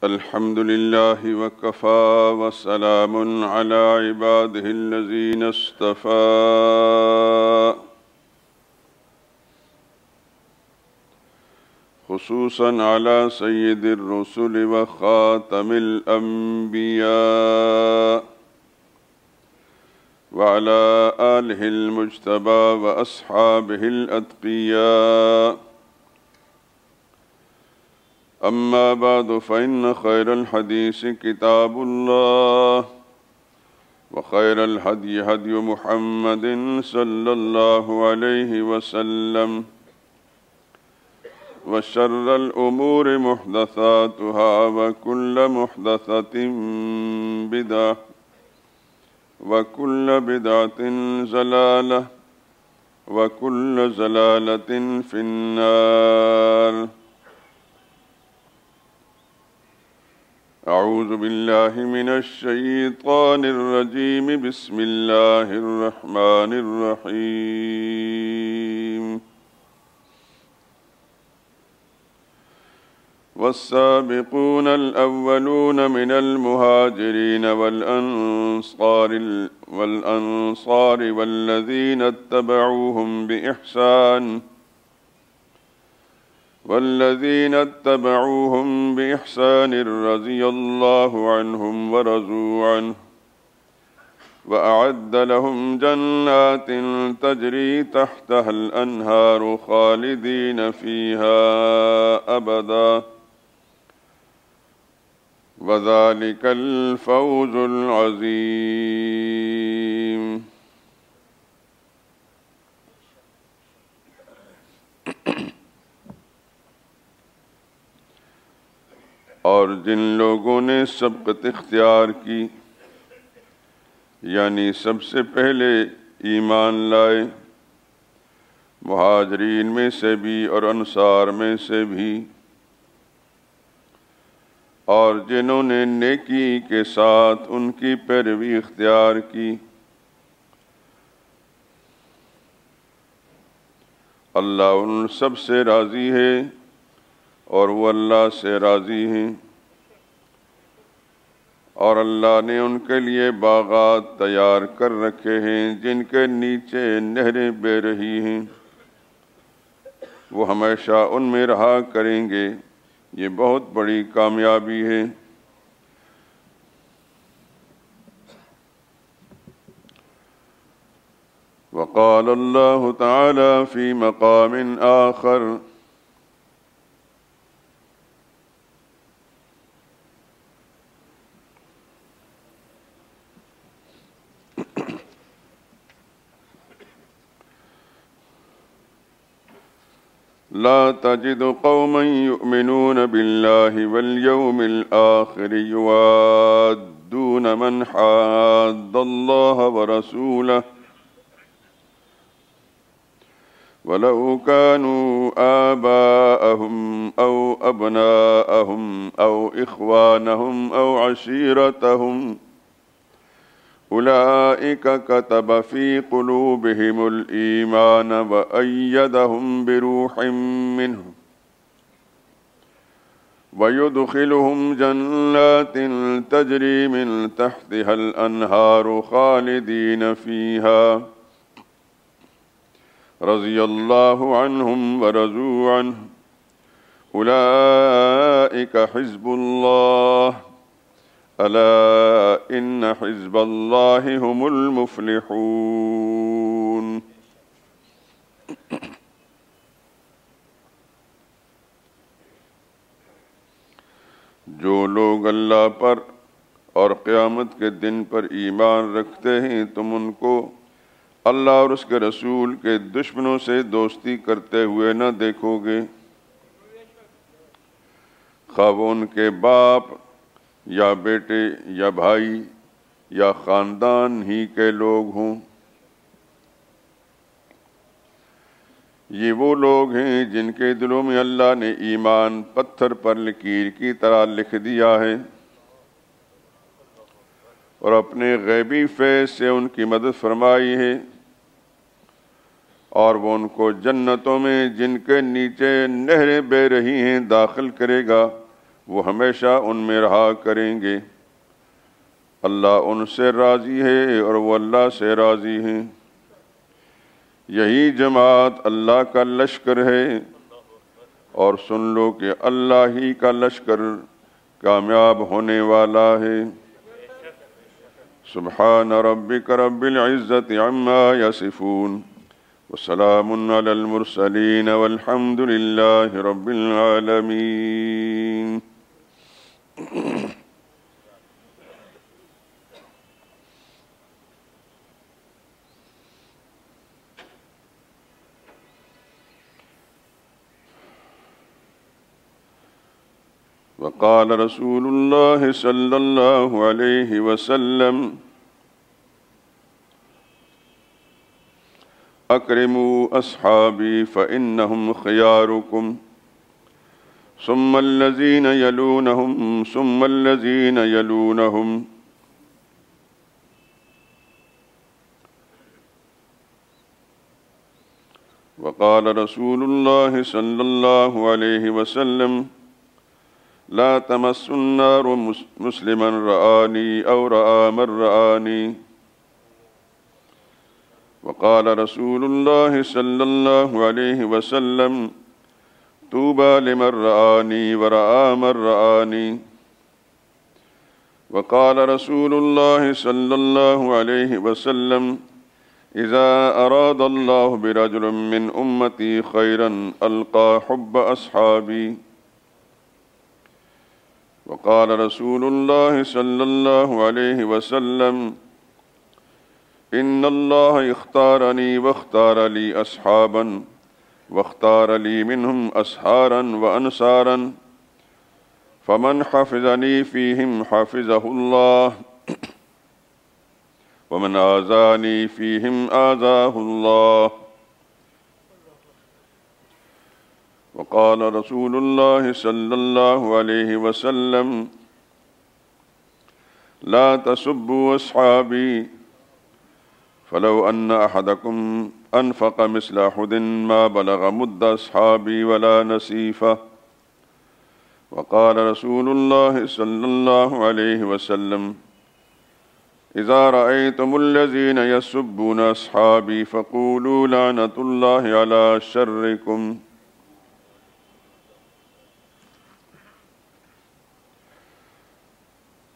الحمد لله وكفى وسلام على عباده الذين اصطفى خصوصا على سيد الرسل وخاتم الأنبياء وعلى آله المجتبى وأصحابه الأتقياء. أما بعد فإن خير الحديث كتاب الله وخير الهدي هدي محمد صلى الله عليه وسلم وشر الأمور محدثاتها وكل محدثة بدعة وكل بدعة ضلالة وكل ضلالة في النار. أعوذ بالله من الشيطان الرجيم. بسم الله الرحمن الرحيم. والسابقون الأولون من المهاجرين والأنصار والذين اتبعوهم بإحسان رضي الله عنهم ورضوا عنه وأعد لهم جنات تجري تحتها الأنهار خالدين فيها أبدا وذلك الفوز العظيم. اور جن لوگوں نے سبقت اختیار کی یعنی سب سے پہلے ایمان لائے، مہاجرین میں سے بھی اور انصار میں سے بھی، اور جنہوں نے نیکی کے ساتھ ان کی پیروی اختیار کی، اللہ ان سب سے راضی ہے اور وہ اللہ سے راضی ہیں، اور اللہ نے ان کے لیے باغات تیار کر رکھے ہیں جن کے نیچے نہریں بہہ رہی ہیں، وہ ہمیشہ ان میں رہا کریں گے، یہ بہت بڑی کامیابی ہے۔ وقال اللہ تعالی فی مقام آخر لا تجد قوما يؤمنون بالله واليوم الآخر يوادون من حاد الله ورسوله ولو كانوا آباءهم أو أبناءهم أو إخوانهم أو عشيرتهم أولئك كتب في قلوبهم الإيمان وأيدهم بروح منه ويدخلهم جنات تجري من تحتها الأنهار خالدين فيها رضي الله عنهم ورضوا عنه أولئك حزب الله ألا إن حزب الله هم المفلحون۔ جو لوگ اللہ پر اور قیامت کے دن پر ایمان رکھتے ہیں تم ان کو اللہ اور اس کے رسول کے دشمنوں سے دوستی کرتے ہوئے نہ دیکھو گے، خواہ وہ ان کے باپ یا بیٹے یا بھائی یا خاندان ہی کے لوگ ہوں۔ یہ وہ لوگ ہیں جن کے دلوں میں اللہ نے ایمان پتھر پر لکیر کی طرح لکھ دیا ہے، اور اپنے غیبی فیض سے ان کی مدد فرمائی ہے، اور وہ ان کو جنتوں میں جن کے نیچے نہریں بہہ رہی ہیں داخل کرے گا، وہ ہمیشہ ان میں رہا کریں گے۔ اللہ ان سے راضی ہے اور وہ اللہ سے راضی ہیں۔ یہی جماعت اللہ کا لشکر ہے، اور سن لو کہ اللہ ہی کا لشکر کامیاب ہونے والا ہے۔ سبحان ربک رب العزت عما یصفون وسلام علی المرسلین والحمد للہ رب العالمین۔ وقال رسول الله صلى الله عليه وسلم أكرموا أصحابي فإنهم خياركم ثم الذين يلونهم ثم الذين يلونهم وقال رسول الله صلى الله عليه وسلم لا تمس النار مسلما رآني أو رأى من رآني وقال رسول الله صلى الله عليه وسلم طوبى لمن رآني ورأى من رآني وقال رسول الله صلى الله عليه وسلم إذا أراد الله برجل من أمتي خيرا ألقى حب أصحابي وقال رسول الله صلى الله عليه وسلم إن الله اختارني واختار لي أصحابا واختار لي منهم أسحارا وأنصارا فمن حفظني فيهم حفظه الله ومن آذاني فيهم آذاه الله وقال رسول الله صلى الله عليه وسلم لا تسبوا أصحابي فلو أن أحدكم أنفق مثل أحد ما بلغ مد أصحابي ولا نصيفه وقال رسول الله صلى الله عليه وسلم إذا رأيتم الذين يسبون أصحابي فقولوا لعنة الله على شركم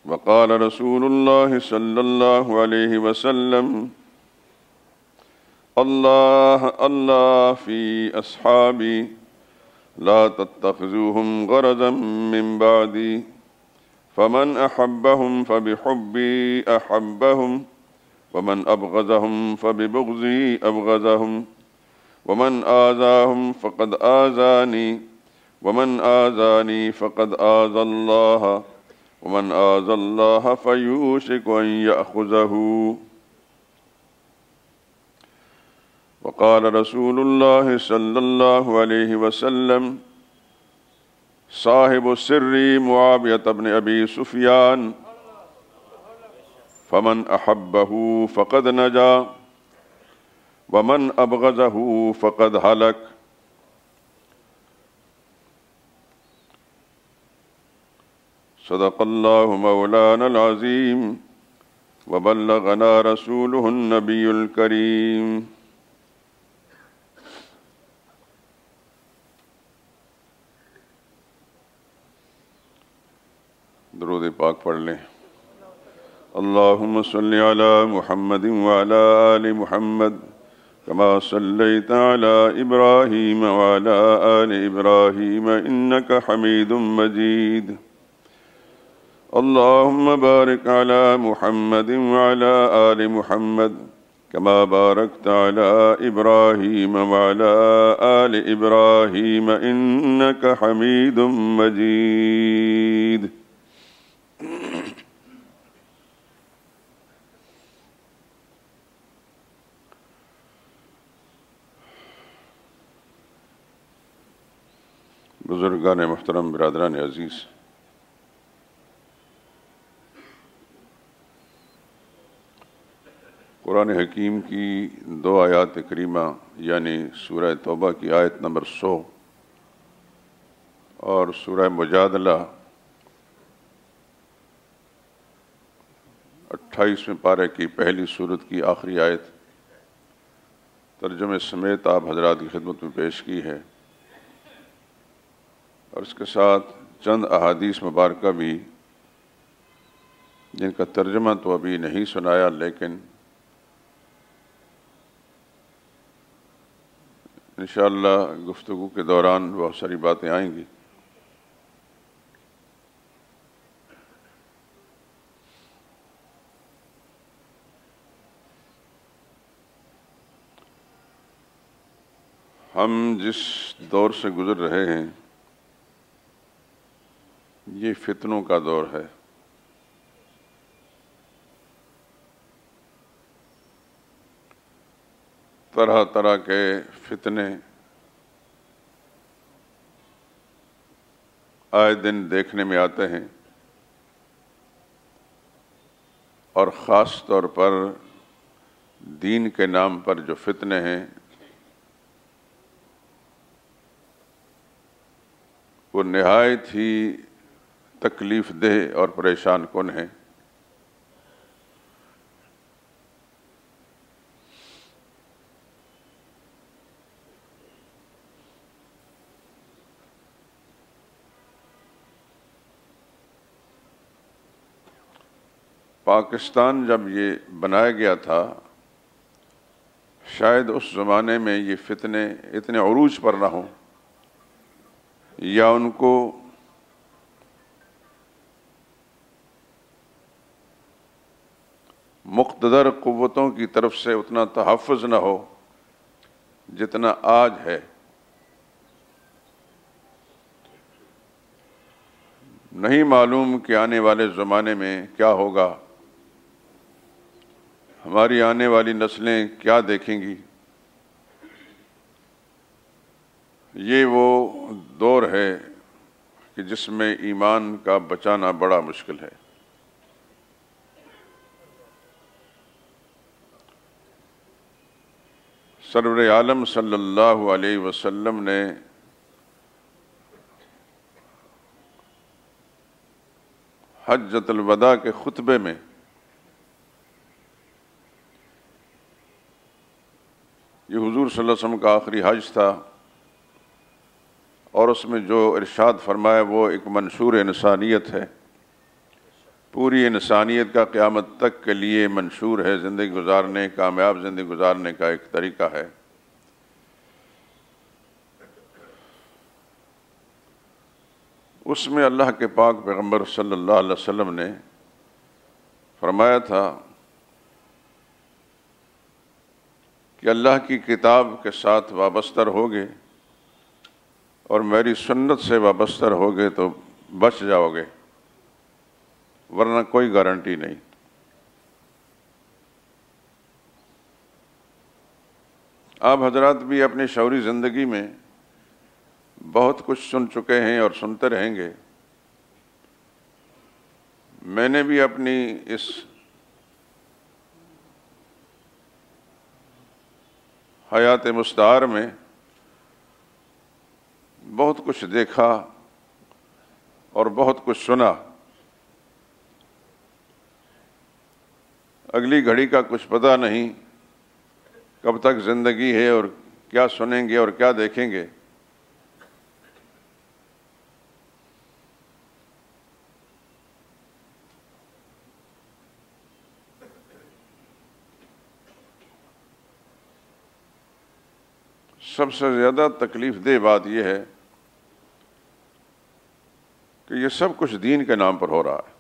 وقال رسول الله صلى الله عليه وسلم الله الله في أصحابي لا تتخذوهم غرضا من بعدي فمن أحبهم فبحبي أحبهم ومن أبغضهم فببغضي أبغضهم ومن آذاهم فقد آذاني ومن آذاني فقد آذى الله ومن آذى الله فيوشك أن يأخذه وقال رسول الله صلى الله عليه وسلم صاحب السر معاوية بن أبي سفيان فمن أحبه فقد نجا ومن أبغضه فقد هلك صدق الله مولانا العظيم وبلغنا رسوله النبي الكريم درود پاک پڑھ لیں۔ اللهم صل على محمد وعلى آل محمد كما صليت على إبراهيم وعلى آل إبراهيم إنك حميد مجيد اللهم بارك على محمد وعلى آل محمد كما باركت على إبراهيم وعلى آل إبراهيم إنك حميد مجيد بزرگان محترم، برادران عزیز، قرآن حکیم کی دو آیات کریمہ یعنی سورہ توبہ کی آیت نمبر 100 اور سورہ مجادلہ 28ویں پارے کی پہلی سورت کی آخری آیت ترجمے سمیت آپ حضرات کی خدمت میں پیش کی ہے، اور اس کے ساتھ چند احادیث مبارکہ بھی جن کا ترجمہ تو ابھی نہیں سنایا، لیکن انشاءاللہ گفتگو کے دوران بہت ساری باتیں آئیں گی۔ ہم جس دور سے گزر رہے ہیں یہ فتنوں کا دور ہے۔ طرح طرح کے فتنے آئے دن دیکھنے میں آتے ہیں، اور خاص طور پر دین کے نام پر جو فتنے ہیں وہ نہایت ہی تکلیف دہ اور پریشان کن ہیں۔ پاکستان جب یہ بنایا گیا تھا، شاید اس زمانے میں یہ فتنے اتنے عروج پر نہ ہوں، یا ان کو مقتدر قوتوں کی طرف سے اتنا تحفظ نہ ہو جتنا آج ہے۔ نہیں معلوم کہ آنے والے زمانے میں کیا ہوگا، ہماری آنے والی نسلیں کیا دیکھیں گی۔ یہ وہ دور ہے کہ جس میں ایمان کا بچانا بڑا مشکل ہے۔ سرور عالم صلی اللہ علیہ وسلم نے حجۃ الوداع کے خطبے میں یہ حضور صلی اللہ علیہ وسلم کا آخری حج تھا، اور اس میں جو ارشاد فرمایا وہ ایک منشور انسانیت ہے، پوری انسانیت کا قیامت تک کے لیے منشور ہے، زندگی گزارنے، کامیاب زندگی گزارنے کا ایک طریقہ ہے۔ اس میں اللہ کے پاک پیغمبر صلی اللہ علیہ وسلم نے فرمایا تھا کہ اللہ کی کتاب کے ساتھ وابستہ رہوگے اور میری سنت سے وابستہ رہوگے تو بچ جاؤ گے، ورنہ کوئی گارنٹی نہیں۔ آپ حضرات بھی اپنی شعوری زندگی میں بہت کچھ سن چکے ہیں اور سنتے رہیں گے۔ میں نے بھی اپنی اس حیات مستعار میں بہت کچھ دیکھا اور بہت کچھ سنا۔ اگلی گھڑی کا کچھ پتہ نہیں کب تک زندگی ہے اور کیا سنیں گے اور کیا دیکھیں گے۔ سب سے زیادہ تکلیف دہ بات یہ ہے کہ یہ سب کچھ دین کے نام پر ہو رہا ہے،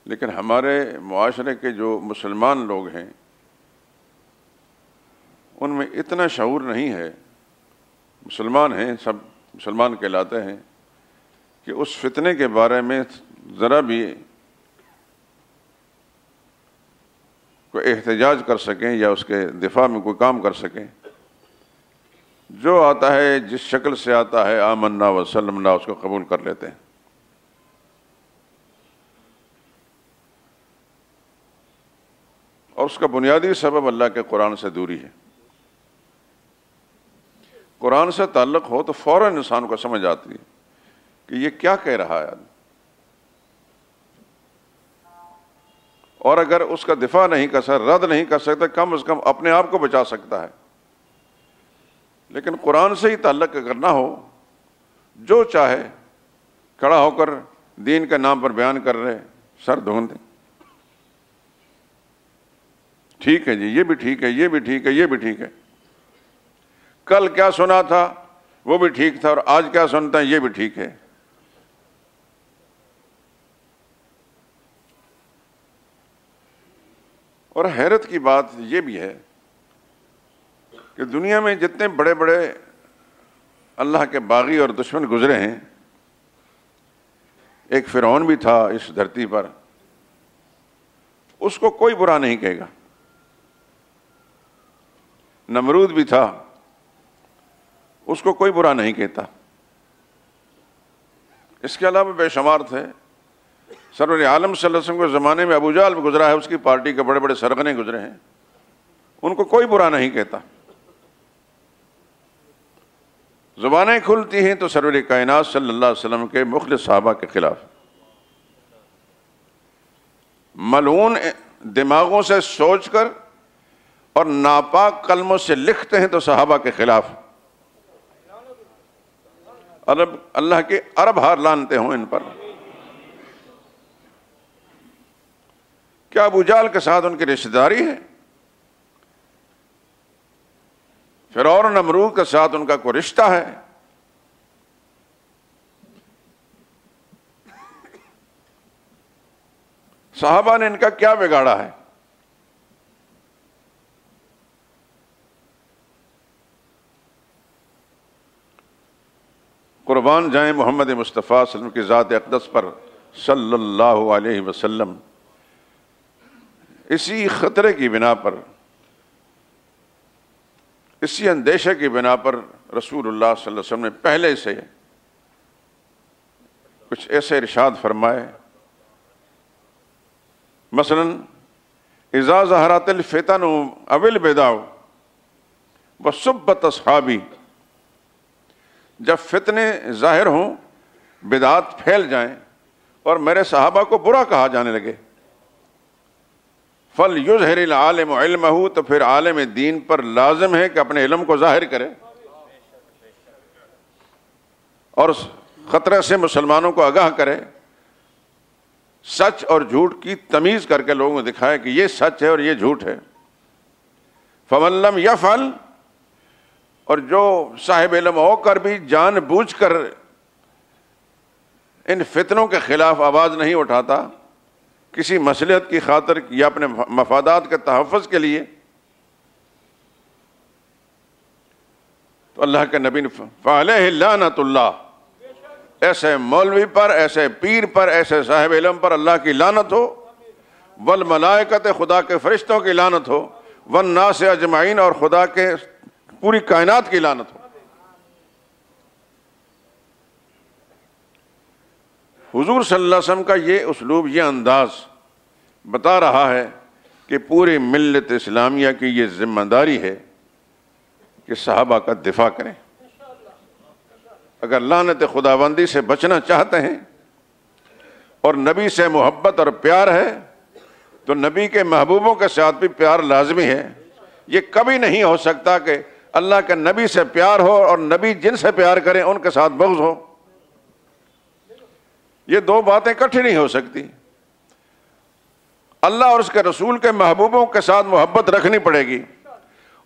لیکن ہمارے معاشرے کے جو مسلمان لوگ ہیں ان میں اتنا شعور نہیں ہے، مسلمان ہیں، سب مسلمان کہلاتے ہیں، کہ اس فتنے کے بارے میں ذرا بھی کوئی احتجاج کر سکیں یا اس کے دفاع میں کوئی کام کر سکیں۔ جو آتا ہے جس شکل سے آتا ہے آمنا وسلمنا اس کو قبول کر لیتے ہیں۔ اور اس کا بنیادی سبب اللہ کے قرآن سے دوری ہے۔ قرآن سے تعلق ہو تو فوراً انسان کو سمجھ آتی ہے کہ یہ کیا کہہ رہا ہے آدمی۔ اور اگر اس کا دفاع نہیں کر سکتا، رد نہیں کر سکتا، کم از کم اپنے آپ کو بچا سکتا ہے۔ لیکن قرآن سے ہی تعلق کرنا ہو، جو چاہے کھڑا ہو کر دین کے نام پر بیان کر رہے، سر دھون دیں، ٹھیک ہے جی، یہ بھی ٹھیک ہے، یہ بھی ٹھیک ہے، یہ بھی ٹھیک ہے، کل کیا سنا تھا وہ بھی ٹھیک تھا، اور آج کیا سنتا ہے یہ بھی ٹھیک ہے۔ اور حیرت کی بات یہ بھی ہے کہ دنیا میں جتنے بڑے بڑے اللہ کے باغی اور دشمن گزرے ہیں، ایک فرعون بھی تھا اس دھرتی پر، اس کو کوئی برا نہیں کہے گا۔ نمرود بھی تھا، اس کو کوئی برا نہیں کہتا۔ اس کے علاوہ بے شمار تھے۔ سرور عالم صلی اللہ علیہ وسلم کے زمانے میں ابو جہل گزرا ہے، اس کی پارٹی کے بڑے بڑے سرغنے گزرے ہیں، ان کو کوئی برا نہیں کہتا۔ زبانیں کھلتی ہیں تو سرور کائنات صلی اللہ علیہ وسلم کے مخلص صحابہ کے خلاف، ملعون دماغوں سے سوچ کر اور ناپاک قلموں سے لکھتے ہیں تو صحابہ کے خلاف، اللہ کے ارب ہار لانتے ہوں ان پر۔ کیا ابو جہل کے ساتھ ان کی رشتہ داری ہے؟ فرعون اور نمرود کے ساتھ ان کا کوئی رشتہ ہے؟ صحابہ نے ان کا کیا بگاڑا ہے؟ قربان جائیں محمد مصطفیٰ صلی اللہ علیہ وسلم کی ذات اقدس پر صلی اللہ علیہ وسلم۔ اسی خطرے کی بنا پر، اسی اندیشے کی بنا پر رسول اللہ صلی اللہ علیہ وسلم نے پہلے سے کچھ ایسے ارشاد فرمائے، مثلا اذا ظہرت الفتن او البدع وسبت اصحابی، جب فتنے ظاہر ہوں، بدعات پھیل جائیں اور میرے صحابہ کو برا کہا جانے لگے، فَلْيُظْهِرِ الْعَالِمُ عِلْمَهُ، تو پھر عالم دین پر لازم ہے کہ اپنے علم کو ظاہر کرے اور خطرے سے مسلمانوں کو آگاہ کرے، سچ اور جھوٹ کی تمیز کر کے لوگوں کو دکھائے کہ یہ سچ ہے اور یہ جھوٹ ہے۔ فَمَن لَّمْ يَفْعَلْ، اور جو صاحب علم ہو کر بھی جان بوجھ کر ان فتنوں کے خلاف آواز نہیں اٹھاتا، کسی مصلحت کی خاطر یا اپنے مفادات کے تحفظ کے لیے، تو اللہ کے نبی نے فَعَلَيْهِ لَعْنَةُ اللَّهِ، ایسے مولوی پر، ایسے پیر پر، ایسے صاحب علم پر اللہ کی لعنت ہو، والملائکۃ، خدا کے فرشتوں کی لعنت ہو، والناس اجمعین، اور خدا کے پوری کائنات کی لعنت ہو۔ حضور صلی اللہ علیہ وسلم کا یہ اسلوب، یہ انداز بتا رہا ہے کہ پوری ملت اسلامیہ کی یہ ذمہ داری ہے کہ صحابہ کا دفاع کریں۔ اگر لعنت خداوندی سے بچنا چاہتے ہیں اور نبی سے محبت اور پیار ہے تو نبی کے محبوبوں کے ساتھ بھی پیار لازمی ہے۔ یہ کبھی نہیں ہو سکتا کہ اللہ کے نبی سے پیار ہو اور نبی جن سے پیار کریں ان کے ساتھ بغض ہو، یہ دو باتیں اکٹھی نہیں ہو سکتی۔ اللہ اور اس کے رسول کے محبوبوں کے ساتھ محبت رکھنی پڑے گی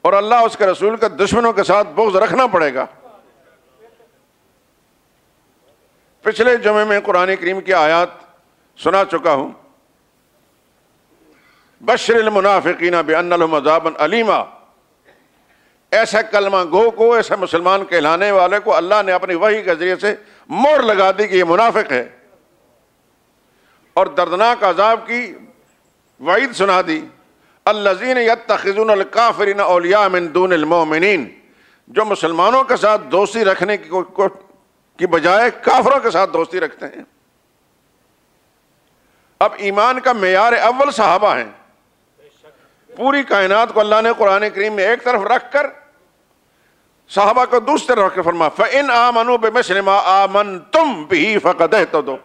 اور اللہ اور اس کے رسول کے دشمنوں کے ساتھ بغض رکھنا پڑے گا۔ پچھلے جمعے میں قرآن کریم کی آیات سنا چکا ہوں، بشر المنافقین بان لهم عذابا الیما، ایسے کلمہ گو کو، ایسے مسلمان کہلانے والے کو اللہ نے اپنی وحی کے ذریعے سے مہر لگا دی کہ یہ منافق ہے، اور دردناک عذاب کی وعید سنا دی۔ الذین یتخذون الکافرین اولیاء من دون المؤمنین، جو مسلمانوں کے ساتھ دوستی رکھنے کی بجائے کافروں کے ساتھ دوستی رکھتے ہیں۔ اب ایمان کا معیار اول صحابہ ہیں۔ پوری کائنات کو اللہ نے قرآن کریم میں ایک طرف رکھ کر صحابہ کو دوسری طرف رکھ کر فرمایا فَإِنْ آمَنُوا بِمِثْلِ مَا آمَنْتُمْ بِهِ فَقَدْ اهْتَدَوْا،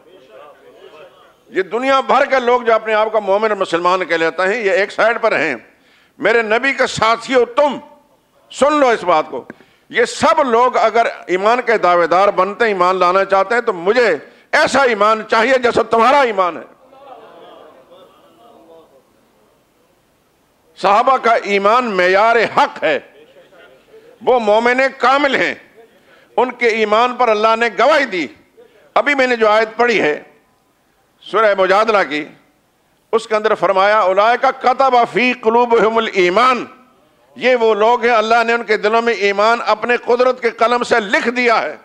یہ دنیا بھر کے لوگ جو اپنے آپ کو مومن اور مسلمان کہلاتے ہیں یہ ایک سائڈ پر ہیں. میرے نبی کے ساتھی ہو تم، سن لو اس بات کو، یہ سب لوگ اگر ایمان کے دعوے دار بنتے ہیں، ایمان لانا چاہتے ہیں، تو مجھے ایسا ایمان چاہیے جیسا تمہارا ایمان ہے. صحابہ کا ایمان معیار حق ہے، وہ مومن کامل ہیں، ان کے ایمان پر اللہ نے گواہی دی. ابھی میں نے جو آیت پڑھی ہے سورہ مجادلہ کی، اس کے اندر فرمایا اولئک کتب فی قلوبہم الایمان، یہ وہ لوگ ہیں اللہ نے ان کے دلوں میں ایمان اپنے قدرت کے قلم سے لکھ دیا ہے.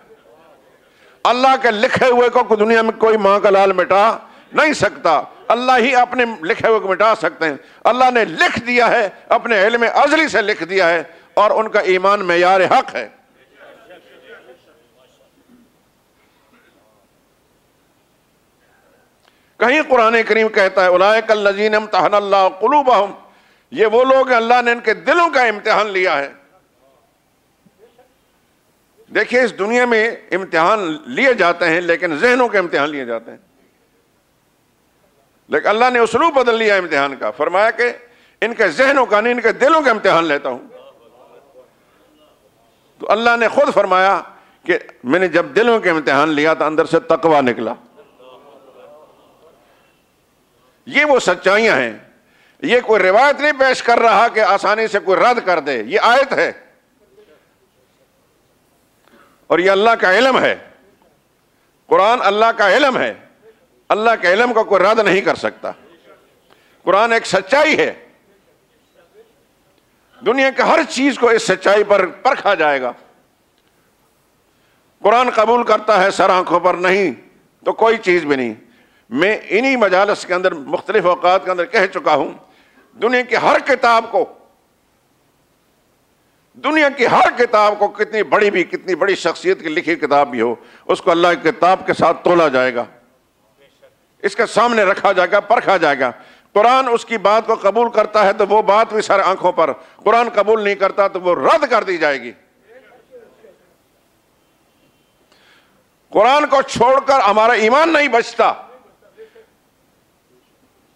اللہ کے لکھے ہوئے کو دنیا میں کوئی ماں کا لال مٹا نہیں سکتا، اللہ ہی اپنے لکھے ہوئے کو مٹا سکتے ہیں. اللہ نے لکھ دیا ہے، اپنے علم ازلی سے لکھ دیا ہے، اور ان کا ایمان معیار حق ہے. کہیں قرآن کریم کہتا ہے اولئک الذین امتحن اللہ قلوبہم، یہ وہ لوگ ہیں اللہ نے ان کے دلوں کا امتحان لیا ہے. دیکھیے اس دنیا میں امتحان لیے جاتے ہیں لیکن ذہنوں کے امتحان لیے جاتے ہیں، لیکن اللہ نے اسلوب بدل لیا امتحان کا، فرمایا کہ ان کے ذہنوں کا نہیں، ان کے دلوں کا امتحان لیتا ہوں. تو اللہ نے خود فرمایا کہ میں نے جب دلوں کے امتحان لیا تو اندر سے تقوی نکلا. یہ وہ سچائیاں ہیں، یہ کوئی روایت نہیں پیش کر رہا کہ آسانی سے کوئی رد کر دے، یہ آیت ہے اور یہ اللہ کا علم ہے. قرآن اللہ کا علم ہے، اللہ کے علم کو کوئی رد نہیں کر سکتا. قرآن ایک سچائی ہے، دنیا کے ہر چیز کو اس سچائی پر پرکھا جائے گا. قرآن قبول کرتا ہے سر آنکھوں پر نہیں تو کوئی چیز بھی نہیں. میں انہی مجالس کے اندر مختلف اوقات کے اندر کہہ چکا ہوں، دنیا کی ہر کتاب کو کتنی بڑی بھی، کتنی بڑی شخصیت کی لکھی کتاب بھی ہو، اس کو اللہ کی کتاب کے ساتھ تولا جائے گا، اس کے سامنے رکھا جائے گا، پرکھا جائے گا. قرآن اس کی بات کو قبول کرتا ہے تو وہ بات بھی سر آنکھوں پر، قرآن قبول نہیں کرتا تو وہ رد کر دی جائے گی. قرآن کو چھوڑ کر ہمارا ایمان نہیں بچتا،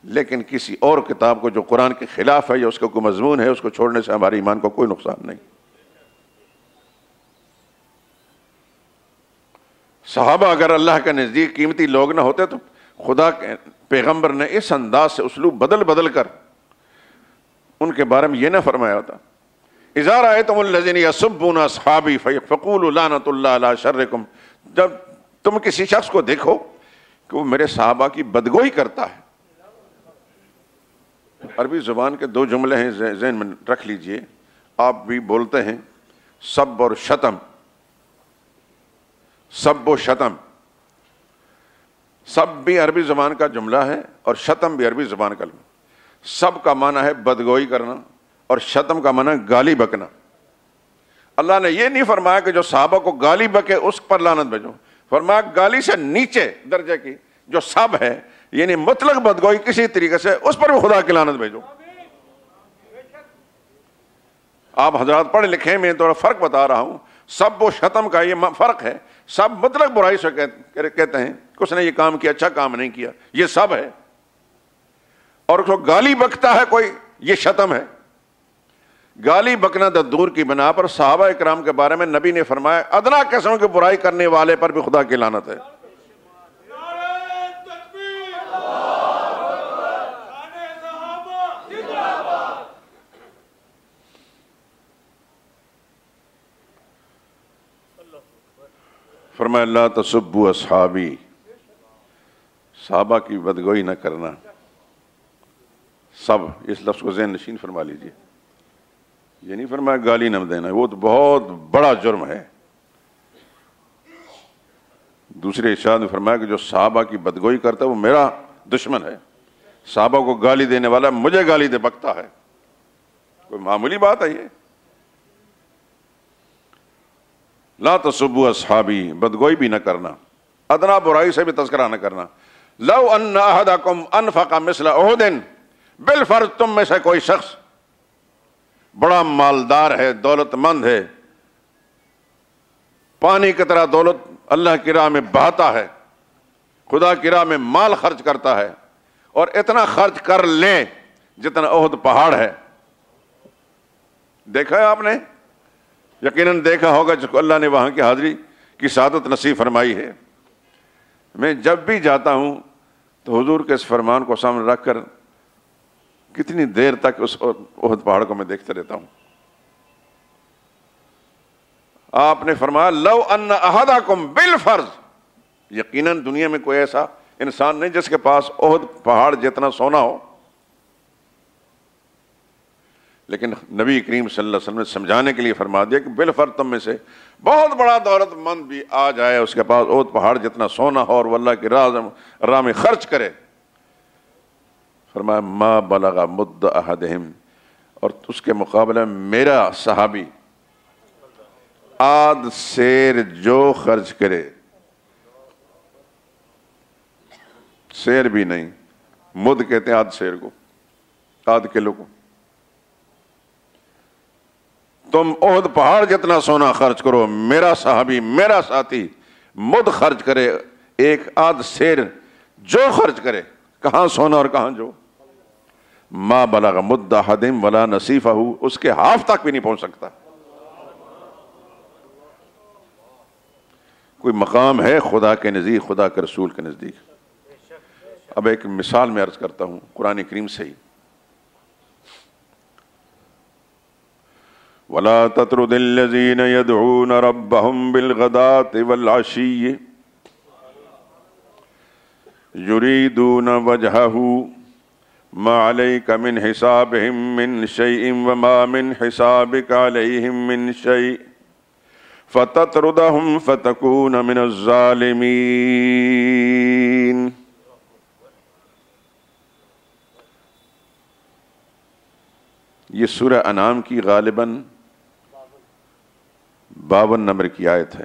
لیکن کسی اور کتاب کو جو قرآن کے خلاف ہے یا اس کا کوئی مضمون ہے، اس کو چھوڑنے سے ہمارے ایمان کو کوئی نقصان نہیں. صحابہ اگر اللہ کے نزدیک قیمتی لوگ نہ ہوتے تو خدا کے پیغمبر نے اس انداز سے اسلوب بدل کر ان کے بارے میں یہ نہ فرمایا ہوتا اذا رأیتم الذین یسبون اصحابی فقولوا لعنۃ اللہ علی شرکم. جب تم کسی شخص کو دیکھو کہ وہ میرے صحابہ کی بدگوئی کرتا ہے، عربی زبان کے دو جملے ہیں ذہن میں رکھ لیجئے، آپ بھی بولتے ہیں سب اور شتم. سب و شتم، سب بھی عربی زبان کا جملہ ہے اور شتم بھی عربی زبان کا. سب کا معنی ہے بدگوئی کرنا اور شتم کا معنی ہے گالی بکنا. اللہ نے یہ نہیں فرمایا کہ جو صحابہ کو گالی بکے اس پر لعنت بھیجو، فرمایا گالی سے نیچے درجے کی جو سب ہے، یعنی مطلق بدگوئی کسی طریقے سے، اس پر بھی خدا کی لعنت بھیجو. آپ حضرات پڑھے لکھے، میں تھوڑا فرق بتا رہا ہوں. سب و شتم کا یہ فرق ہے. سب مطلق برائی سے کہتے ہیں کہ اس نے یہ کام کیا، اچھا کام نہیں کیا، یہ سب ہے. اور جو گالی بکتا ہے کوئی، یہ شتم ہے. گالی بکنا دور کی بنا پر صحابہ اکرام کے بارے میں نبی نے فرمایا ادنا قسم کی برائی کرنے والے پر بھی خدا کی لعنت ہے. فرمایا لا تسبوا اصحابی، صحابہ کی بدگوئی نہ کرنا. سب اس لفظ کو ذہن نشین فرما لیجئے. یہ نہیں فرمایا گالی نہ دینا، وہ تو بہت بڑا جرم ہے. دوسرے ارشاد میں فرمایا کہ جو صحابہ کی بدگوئی کرتا ہے وہ میرا دشمن ہے. صحابہ کو گالی دینے والا مجھے گالی دے بکتا ہے. کوئی معمولی بات ہے یہ؟ لا تسبوا اصحابی، بدگوئی بھی نہ کرنا، ادنا برائی سے بھی تذکرہ نہ کرنا. لو ان احدکم انفق مثل احد بالفرض، تم میں سے کوئی شخص بڑا مالدار ہے، دولت مند ہے، پانی کی طرح دولت اللہ کی راہ میں بہاتا ہے، خدا کی راہ میں مال خرچ کرتا ہے اور اتنا خرچ کر لے جتنا احد پہاڑ ہے. دیکھا ہے آپ نے؟ یقیناً دیکھا ہوگا جس کو اللہ نے وہاں کی حاضری کی سعادت نصیب فرمائی ہے. میں جب بھی جاتا ہوں تو حضور کے اس فرمان کو سامنے رکھ کر کتنی دیر تک اس احد پہاڑ کو میں دیکھتے رہتا ہوں. آپ نے فرمایا لو ان احدکم بالفرض، یقیناً دنیا میں کوئی ایسا انسان نہیں جس کے پاس احد پہاڑ جتنا سونا ہو، لیکن نبی کریم صلی اللہ علیہ وسلم نے سمجھانے کے لیے فرما دیا کہ بالفرض تم میں سے بہت بڑا دولت مند بھی آ جائے، اس کے پاس احد پہاڑ جتنا سونا ہو اور وہ اللہ کی راہ میں خرچ کرے، فرمایا ما بلغ مد احدہم، اور اس کے مقابلے میں میرا صحابی آدھ سیر جو خرچ کرے، سیر بھی نہیں، مد کہتے ہیں آدھ سیر کو، آدھ کلو کو، تم احد پہاڑ جتنا سونا خرچ کرو، میرا صحابی میرا ساتھی مد خرچ کرے، ایک آدھ سیر جو خرچ کرے، کہاں سونا اور کہاں جو، ما بلغ مد احدہم ولا نصیفہ، اس کے ہاف تک بھی نہیں پہنچ سکتا. کوئی مقام ہے خدا کے نزدیک، خدا کے رسول کے نزدیک. اب ایک مثال میں عرض کرتا ہوں قرآن کریم سے ہی. وَلَا تَطْرُدِ الَّذِينَ يَدْعُونَ رَبَّهُمْ بِالْغَدَاةِ وَالْعَشِيِّ يُرِيدُونَ وَجْهَهُ مَا عَلَيْكَ مِنْ حِسَابِهِمْ مِنْ شَيْءٍ وَمَا مِنْ حِسَابِكَ عَلَيْهِمْ مِنْ شَيْءٍ فَتَطْرُدَهُمْ فَتَكُونَ مِنَ الظَّالِمِينَ. یہ سورہ انعام کی غالباً 52 نمبر کی آیت ہے.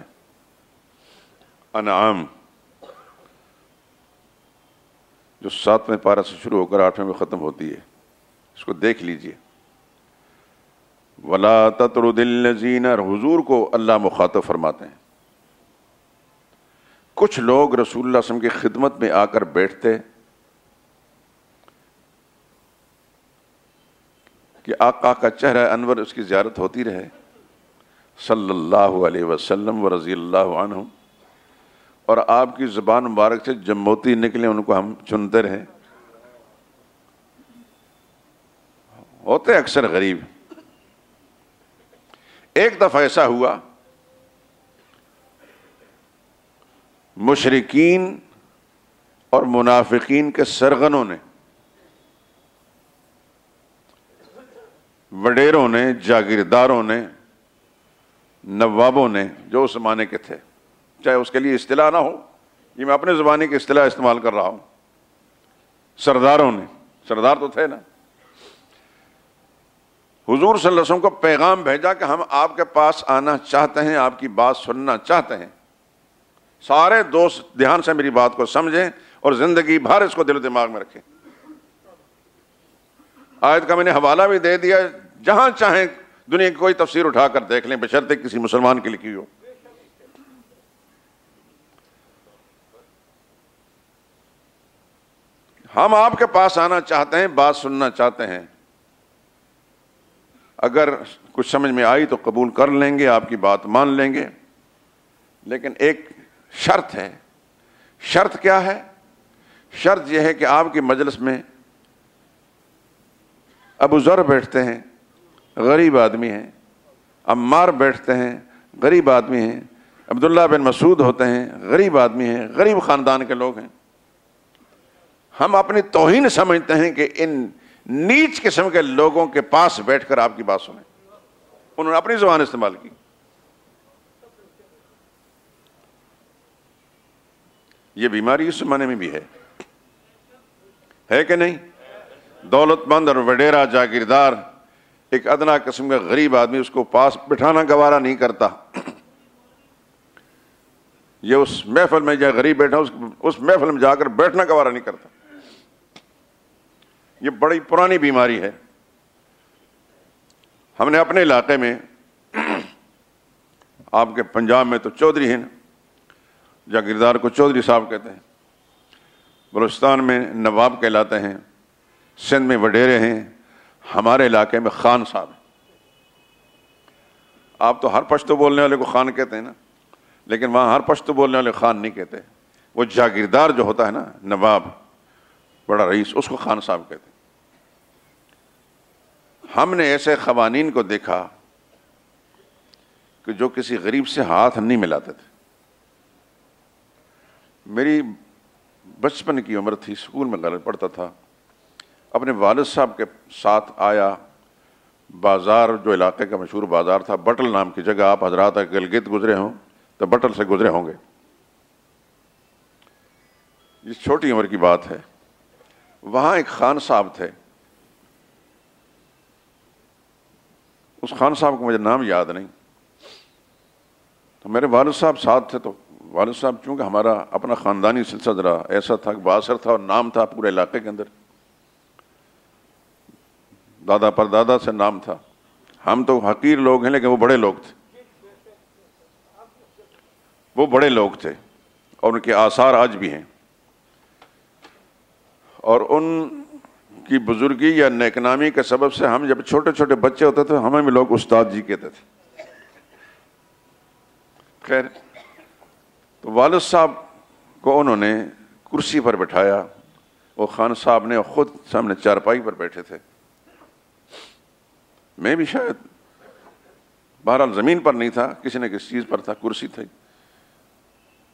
انعام جو 7ویں پارہ سے شروع ہو کر 8ویں میں ختم ہوتی ہے، اس کو دیکھ لیجئے. وَلَا تَطْرُدِ الَّذِينَ، حضور کو اللہ مخاطب فرماتے ہیں. کچھ لوگ رسول اللہ صلی اللہ علیہ وسلم کی خدمت میں آ کر بیٹھتے کہ آقا کا چہرہ انور اس کی زیارت ہوتی رہے صلی اللہ علیہ وسلم و رضی اللہ عنہ، اور آپ کی زبان مبارک سے جب موتی نکلے ان کو ہم چنتے رہے. ہوتے اکثر غریب. ایک دفعہ ایسا ہوا، مشرکین اور منافقین کے سرغنوں نے، وڈیروں نے، جاگیرداروں نے، نوابوں نے، جو اس زمانے کے تھے، چاہے اس کے لیے اصطلاح نہ ہو، یہ میں اپنے زبانی کی اصطلاح استعمال کر رہا ہوں، سرداروں نے، سردار تو تھے نا، حضور صلی اللہ علیہ وسلم کو پیغام بھیجا کہ ہم آپ کے پاس آنا چاہتے ہیں، آپ کی بات سننا چاہتے ہیں. سارے دوست دھیان سے میری بات کو سمجھیں اور زندگی بھر اس کو دل و دماغ میں رکھیں. آیت کا میں نے حوالہ بھی دے دیا، جہاں چاہیں دنیا کی کوئی تفسیر اٹھا کر دیکھ لیں، بشرطے کسی مسلمان کی لکھی ہو. ہم آپ کے پاس آنا چاہتے ہیں، بات سننا چاہتے ہیں، اگر کچھ سمجھ میں آئی تو قبول کر لیں گے، آپ کی بات مان لیں گے، لیکن ایک شرط ہے. شرط کیا ہے؟ شرط یہ ہے کہ آپ کی مجلس میں ابو ذر بیٹھتے ہیں، غریب آدمی ہیں، عمار بیٹھتے ہیں، غریب آدمی ہیں، عبداللہ بن مسعود ہوتے ہیں، غریب آدمی ہیں، غریب خاندان کے لوگ ہیں. ہم اپنی توہین سمجھتے ہیں کہ ان نیچ قسم کے لوگوں کے پاس بیٹھ کر آپ کی بات سنیں. انہوں نے اپنی زبان استعمال کی. یہ بیماری اس زمانے میں بھی ہے کہ نہیں؟ دولت مند اور وڈیرا جاگیردار ایک ادنا قسم کا غریب آدمی اس کو پاس بٹھانا گوارا نہیں کرتا. یہ اس محفل میں جائے غریب بیٹھا اس محفل میں جا کر بیٹھنا گوارا نہیں کرتا. یہ بڑی پرانی بیماری ہے. ہم نے اپنے علاقے میں، آپ کے پنجاب میں تو چودھری ہیں، جاگیردار کو چودھری صاحب کہتے ہیں، بلوچستان میں نواب کہلاتے ہیں، سندھ میں وڈیرے ہیں، ہمارے علاقے میں خان صاحب ہیں۔ آپ تو ہر پشتو بولنے والے کو خان کہتے ہیں نا، لیکن وہاں ہر پشتو بولنے والے خان نہیں کہتے، وہ جاگیردار جو ہوتا ہے نا، نواب، بڑا رئیس، اس کو خان صاحب کہتے ہیں۔ ہم نے ایسے قوانین کو دیکھا کہ جو کسی غریب سے ہاتھ نہیں ملاتے تھے۔ میری بچپن کی عمر تھی، اسکول میں غلط پڑھتا تھا، اپنے والد صاحب کے ساتھ آیا بازار، جو علاقے کا مشہور بازار تھا، بٹل نام کی جگہ، آپ حضرات گلگت گزرے ہوں تو بٹل سے گزرے ہوں گے، یہ چھوٹی عمر کی بات ہے۔ وہاں ایک خان صاحب تھے، اس خان صاحب کو مجھے نام یاد نہیں، تو میرے والد صاحب ساتھ تھے، تو والد صاحب چونکہ ہمارا اپنا خاندانی سلسلہ ذرا ایسا تھا کہ بااثر تھا اور نام تھا پورے علاقے کے اندر، دادا پر دادا سے نام تھا۔ ہم تو حقیر لوگ ہیں لیکن وہ بڑے لوگ تھے، وہ بڑے لوگ تھے اور ان کے آثار آج بھی ہیں، اور ان کی بزرگی یا نیک نامی کے سبب سے ہم جب چھوٹے چھوٹے بچے ہوتے تھے ہمیں بھی لوگ استاد جی کہتے تھے۔ خیر، تو والد صاحب کو انہوں نے کرسی پر بٹھایا، وہ خان صاحب نے خود سامنے چارپائی پر بیٹھے تھے، میں بھی شاید بہرحال زمین پر نہیں تھا، کسی نہ کسی چیز پر تھا، کرسی تھی۔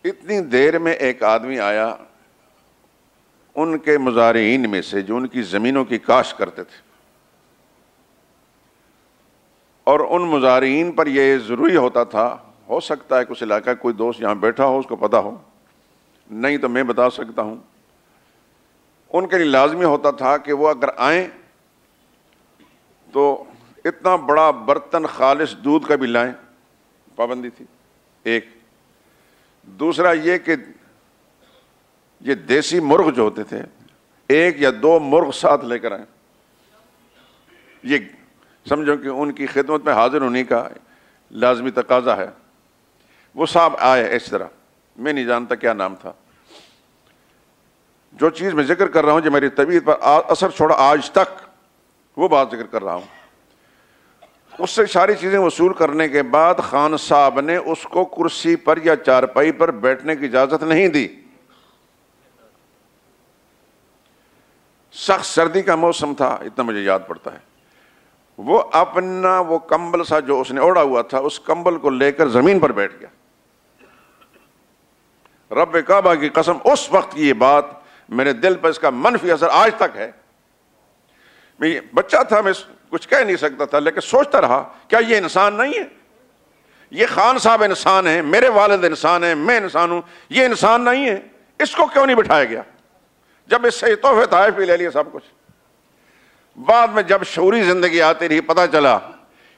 اتنی دیر میں ایک آدمی آیا ان کے مزارعین میں سے جو ان کی زمینوں کی کاشت کرتے تھے، اور ان مزارعین پر یہ ضروری ہوتا تھا، ہو سکتا ہے کچھ علاقہ کوئی دوست یہاں بیٹھا ہو اس کو پتا ہو، نہیں تو میں بتا سکتا ہوں، ان کے لیے لازمی ہوتا تھا کہ وہ اگر آئیں تو اتنا بڑا برتن خالص دودھ کا بھی لائیں، پابندی تھی ایک۔ دوسرا یہ کہ یہ دیسی مرغ جو ہوتے تھے، ایک یا دو مرغ ساتھ لے کر آئیں، یہ سمجھو کہ ان کی خدمت میں حاضر ہونے کا لازمی تقاضا ہے۔ وہ صاحب آئے اس طرح، میں نہیں جانتا کیا نام تھا۔ جو چیز میں ذکر کر رہا ہوں جو میری طبیعت پر اثر چھوڑا آج تک، وہ بات ذکر کر رہا ہوں۔ اس سے ساری چیزیں وصول کرنے کے بعد خان صاحب نے اس کو کرسی پر یا چارپائی پر بیٹھنے کی اجازت نہیں دی۔ سخت سردی کا موسم تھا، اتنا مجھے یاد پڑتا ہے، وہ اپنا وہ کمبل سا جو اس نے اوڑھا ہوا تھا، اس کمبل کو لے کر زمین پر بیٹھ گیا۔ رب کعبہ کی قسم، اس وقت کی یہ بات میرے دل پر اس کا منفی اثر آج تک ہے۔ میں بچہ تھا، میں کچھ کہہ نہیں سکتا تھا، لیکن سوچتا رہا کیا یہ انسان نہیں ہے؟ یہ خان صاحب انسان ہیں، میرے والد انسان ہیں، میں انسان ہوں، یہ انسان نہیں ہے، اس کو کیوں نہیں بٹھایا گیا؟ جب اس سے تحفے تحائف بھی لے لیے سب کچھ، بعد میں جب شعوری زندگی آتی رہی پتہ چلا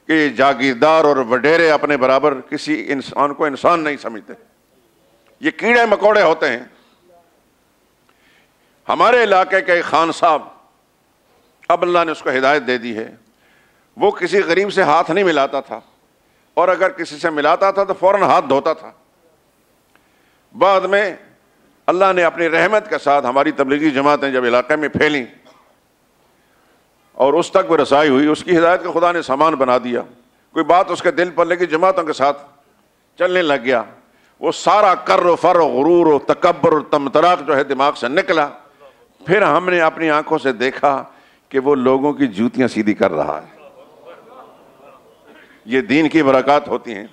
کہ یہ جاگیردار اور وڈیرے اپنے برابر کسی انسان کو انسان نہیں سمجھتے، یہ کیڑے مکوڑے ہوتے ہیں۔ ہمارے علاقے کے خان صاحب، اب اللہ نے اس کو ہدایت دے دی ہے، وہ کسی غریب سے ہاتھ نہیں ملاتا تھا، اور اگر کسی سے ملاتا تھا تو فوراً ہاتھ دھوتا تھا۔ بعد میں اللہ نے اپنی رحمت کے ساتھ ہماری تبلیغی جماعتیں جب علاقے میں پھیلیں اور اس تک وہ رسائی ہوئی، اس کی ہدایت کو خدا نے سامان بنا دیا، کوئی بات اس کے دل پر لگی، جماعتوں کے ساتھ چلنے لگ گیا، وہ سارا کر و فر و غرور و تکبر و تمتراق جو ہے دماغ سے نکلا۔ پھر ہم نے اپنی آنکھوں سے دیکھا کہ وہ لوگوں کی جوتیاں سیدھی کر رہا ہے۔ یہ دین کی برکات ہوتی ہیں۔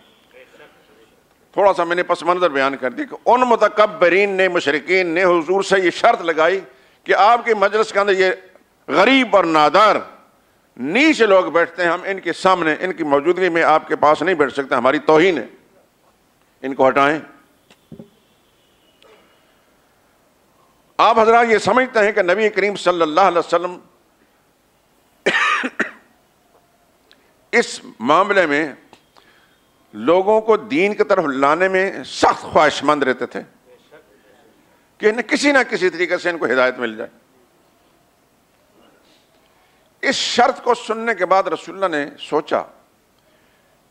تھوڑا سا میں نے پس منظر بیان کر دی کہ ان متکبرین نے، مشرکین نے حضور سے یہ شرط لگائی کہ آپ کے مجلس کے اندر یہ غریب اور نادار نیچے لوگ بیٹھتے ہیں، ہم ان کے سامنے، ان کی موجودگی میں آپ کے پاس نہیں بیٹھ سکتے، ہماری توہین ہے، ان کو ہٹائیں۔ آپ حضرات یہ سمجھتے ہیں کہ نبی کریم صلی اللہ علیہ وسلم اس معاملے میں لوگوں کو دین کی طرف لانے میں سخت خواہش مند رہتے تھے کہ کسی نہ کسی طریقے سے ان کو ہدایت مل جائے۔ اس شرط کو سننے کے بعد رسول اللہ نے سوچا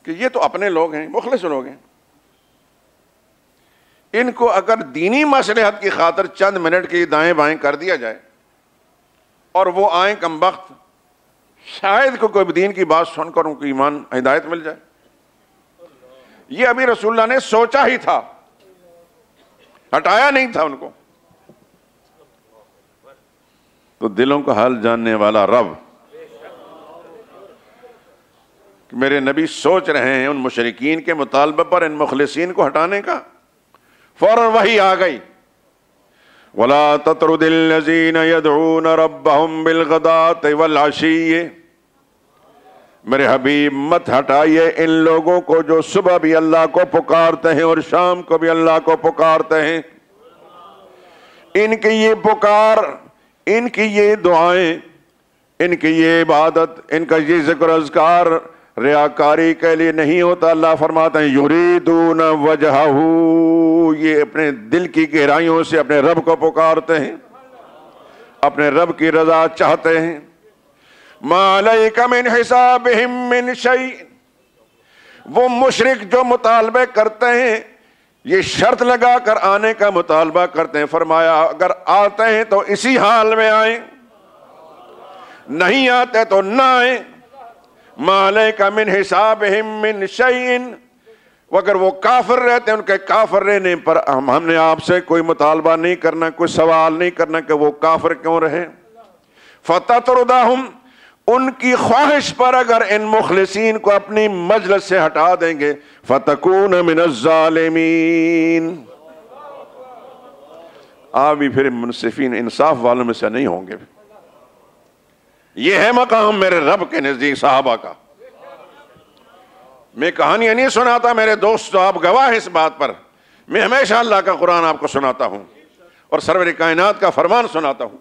کہ یہ تو اپنے لوگ ہیں، مخلص لوگ ہیں، ان کو اگر دینی مصلحت کی خاطر چند منٹ کی دائیں بائیں کر دیا جائے اور وہ آئیں کم وقت، شاید کوئی دین کی بات سن کر ان کو ایمان ہدایت مل جائے. یہ ابھی رسول اللہ نے سوچا ہی تھا، ہٹایا نہیں تھا ان کو. تو دلوں کا حال جاننے والا رب، میرے نبی سوچ رہے ہیں ان مشرکین کے مطالبہ پر ان مخلصین کو ہٹانے کا، فوراً وحی آ گئی. وَلَا تَطْرُدِ الَّذِينَ يَدْعُونَ رَبَّهُمْ بِالْغَدَاةِ وَالْعَشِيِّ، میرے حبیب مت ہٹائیے ان لوگوں کو جو صبح بھی اللہ کو پکارتے ہیں اور شام کو بھی اللہ کو پکارتے ہیں. ان کی یہ پکار، ان کی یہ دعائیں، ان کی یہ عبادت، ان کا یہ ذکر اذکار ریاکاری کے لیے نہیں ہوتا. اللہ فرماتے ہیں یریدون وجہہ، یہ اپنے دل کی گہرائیوں سے اپنے رب کو پکارتے ہیں، اپنے رب کی رضا چاہتے ہیں. ما علیک من حسابہم من شیء، وہ مشرک جو مطالبے کرتے ہیں یہ شرط لگا کر آنے کا مطالبہ کرتے ہیں، فرمایا اگر آتے ہیں تو اسی حال میں آئیں، نہیں آتے تو نہ آئیں. ما علیک من حسابہم من شیء، اگر وہ کافر رہتے ہیں ان کے کافر رہنے پر ہم نے آپ سے کوئی مطالبہ نہیں کرنا، کوئی سوال نہیں کرنا کہ وہ کافر کیوں رہے. فتطردہم، ان کی خواہش پر اگر ان مخلصین کو اپنی مجلس سے ہٹا دیں گے، فتکون من الظالمین، آپ بھی پھر منصفین انصاف والوں میں سے نہیں ہوں گے. یہ ہے مقام میرے رب کے نزدیک صحابہ کا. میں کہانیاں نہیں سناتا میرے دوست، آپ گواہ اس بات پر. میں ہمیشہ اللہ کا قرآن آپ کو سناتا ہوں اور سرور کائنات کا فرمان سناتا ہوں.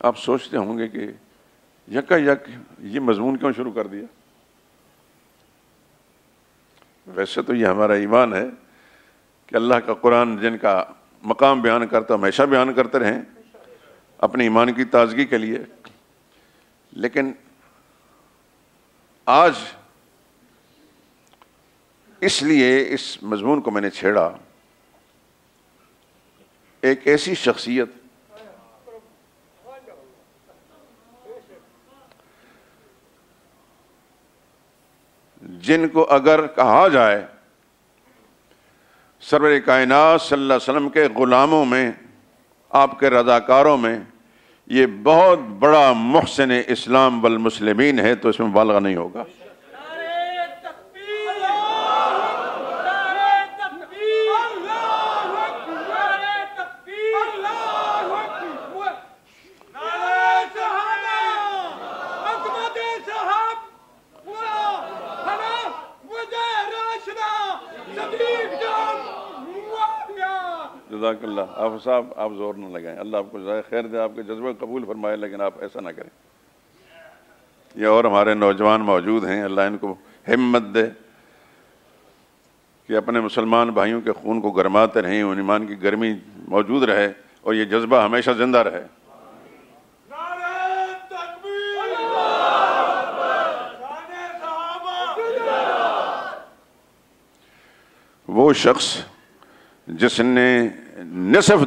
آپ سوچتے ہوں گے کہ یکا یک یہ مضمون کیوں شروع کر دیا؟ ویسے تو یہ ہمارا ایمان ہے کہ اللہ کا قرآن جن کا مقام بیان کرتا ہمیشہ بیان کرتے رہیں اپنے ایمان کی تازگی کے لیے. لیکن آج اس لیے اس مضمون کو میں نے چھیڑا، ایک ایسی شخصیت جن کو اگر کہا جائے سرور کائنات صلی اللہ علیہ وسلم کے غلاموں میں، آپ کے رضاکاروں میں یہ بہت بڑا محسن اسلام والمسلمین ہے، تو اس میں مبالغہ نہیں ہوگا. جزاک اللہ. آپ صاحب آپ زور نہ لگائیں، اللہ آپ کو جزائے خیر دے، آپ کے جذبہ قبول فرمائے، لیکن آپ ایسا نہ کریں. یہ اور ہمارے نوجوان موجود ہیں، اللہ ان کو ہمت دے کہ اپنے مسلمان بھائیوں کے خون کو گرماتے رہیں، ان ایمان کی گرمی موجود رہے اور یہ جذبہ ہمیشہ زندہ رہے. وہ شخص جس نے نصف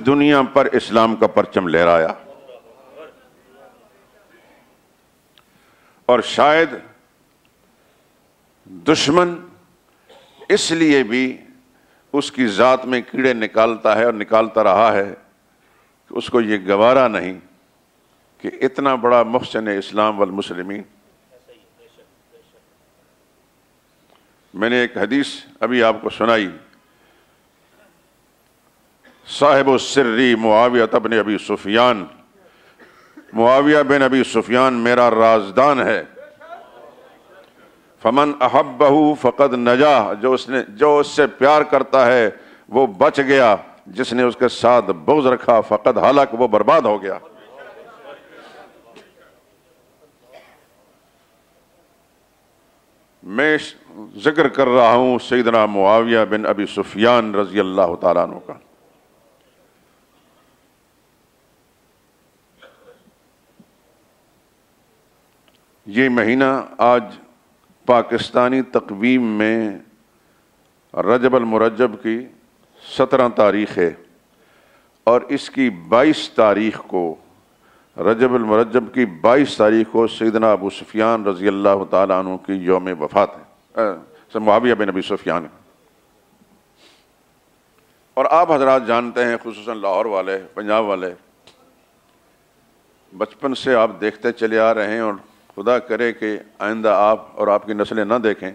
دنیا پر اسلام کا پرچم لہرایا، اور شاید دشمن اس لیے بھی اس کی ذات میں کیڑے نکالتا ہے اور نکالتا رہا ہے کہ اس کو یہ گوارا نہیں کہ اتنا بڑا محسن اسلام والمسلمین. میں نے ایک حدیث ابھی آپ کو سنائی، صاحب السری معاویہ بن ابی سفیان، معاویہ بن ابی سفیان میرا رازدان ہے. فمن احبہ فقد نجا، جو اس سے پیار کرتا ہے وہ بچ گیا، جس نے اس کے ساتھ بغض رکھا فقد ہلاک، وہ برباد ہو گیا. میں ذکر کر رہا ہوں سیدنا معاویہ بن ابی سفیان رضی اللہ تعالیٰ عنہ کا. یہ مہینہ آج پاکستانی تقویم میں رجب المرجب کی 17 تاریخ ہے، اور اس کی 22 تاریخ کو، رجب المرجب کی 22 تاریخ کو سیدنا ابو سفیان رضی اللہ تعالیٰ عنہ کی یوم وفات ہے، معاویہ بن ابی سفیان۔ اور آپ حضرات جانتے ہیں، خصوصاً لاہور والے، پنجاب والے، بچپن سے آپ دیکھتے چلے آ رہے ہیں، اور خدا کرے کہ آئندہ آپ اور آپ کی نسلیں نہ دیکھیں